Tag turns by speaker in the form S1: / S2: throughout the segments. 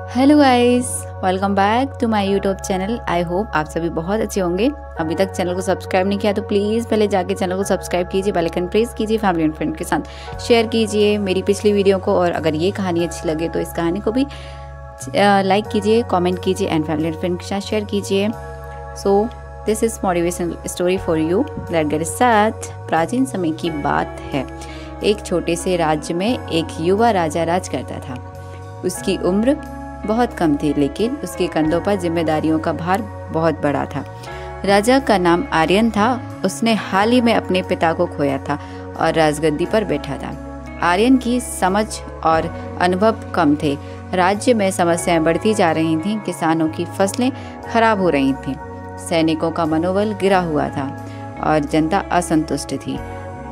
S1: Hello guys, welcome back to my YouTube channel. I hope आप सभी बहुत अच्छे होंगे। अभी तक चैनल को सब्सक्राइब नहीं किया तो प्लीज़ पहले जाके चैनल को सब्सक्राइब कीजिए, बेल आइकन प्रेस कीजिए, फैमिली एंड फ्रेंड के साथ शेयर कीजिए मेरी पिछली वीडियो को। और अगर ये कहानी अच्छी लगे तो इस कहानी को भी लाइक कीजिए, कमेंट कीजिए एंड फैमिली एंड फ्रेंड के साथ शेयर कीजिए। So this is motivational story for you. Let get start. प्राचीन समय की बात है। एक छोटे से राज्य में एक युवा राजा राज करता था। उसकी उम्र बहुत कम थी, लेकिन उसके कंधों पर जिम्मेदारियों का भार बहुत बड़ा था। राजा का नाम आर्यन था। उसने हाल ही में अपने पिता को खोया था और राजगद्दी पर बैठा था। आर्यन की समझ और अनुभव कम थे। राज्य में समस्याएं बढ़ती जा रही थीं। किसानों की फसलें खराब हो रही थीं। सैनिकों का मनोबल गिरा हुआ था और जनता असंतुष्ट थी।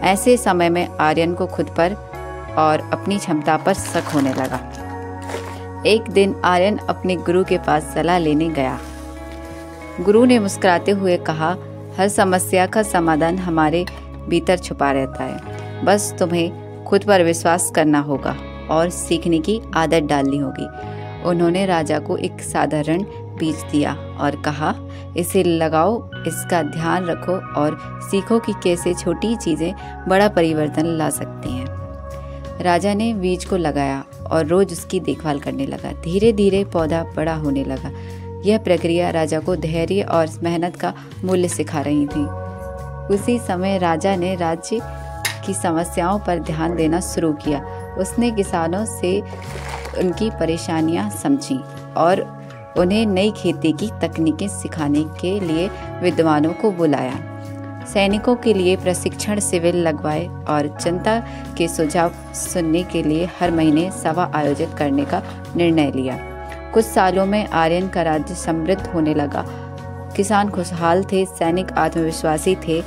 S1: ऐसे समय में आर्यन को खुद पर और अपनी क्षमता पर शक होने लगा। एक दिन आर्यन अपने गुरु के पास सलाह लेने गया। गुरु ने मुस्कुराते हुए कहा, हर समस्या का समाधान हमारे भीतर छुपा रहता है। बस तुम्हें खुद पर विश्वास करना होगा और सीखने की आदत डालनी होगी। उन्होंने राजा को एक साधारण बीज दिया और कहा, इसे लगाओ, इसका ध्यान रखो और सीखो कि कैसे छोटी चीजें बड़ा परिवर्तन ला सकती हैं। राजा ने बीज को लगाया और रोज उसकी देखभाल करने लगा। धीरे धीरे पौधा बड़ा होने लगा। यह प्रक्रिया राजा को धैर्य और मेहनत का मूल्य सिखा रही थी। उसी समय राजा ने राज्य की समस्याओं पर ध्यान देना शुरू किया। उसने किसानों से उनकी परेशानियां समझी और उन्हें नई खेती की तकनीकें सिखाने के लिए विद्वानों को बुलाया। सैनिकों के लिए प्रशिक्षण शिविर लगवाए और जनता के सुझाव सुनने के लिए हर महीने सभा आयोजित करने का निर्णय लिया। कुछ सालों में आर्यन का राज्य समृद्ध होने लगा। किसान खुशहाल थे, सैनिक आत्मविश्वासी थे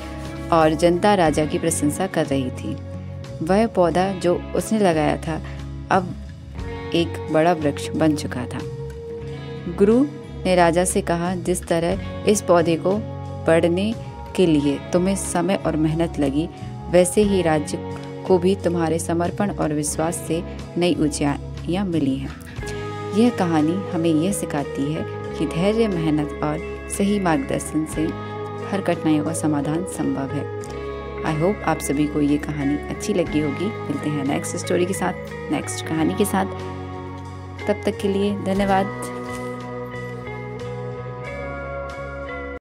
S1: और जनता राजा की प्रशंसा कर रही थी। वह पौधा जो उसने लगाया था अब एक बड़ा वृक्ष बन चुका था। गुरु ने राजा से कहा, जिस तरह इस पौधे को बढ़ने के लिए तुम्हें समय और मेहनत लगी, वैसे ही राज्य को भी तुम्हारे समर्पण और विश्वास से नई ऊंचाइयां मिली हैं। यह कहानी हमें यह सिखाती है कि धैर्य, मेहनत और सही मार्गदर्शन से हर कठिनाइयों का समाधान संभव है। आई होप आप सभी को ये कहानी अच्छी लगी होगी। मिलते हैं नेक्स्ट स्टोरी के साथ, नेक्स्ट कहानी के साथ। तब तक के लिए धन्यवाद।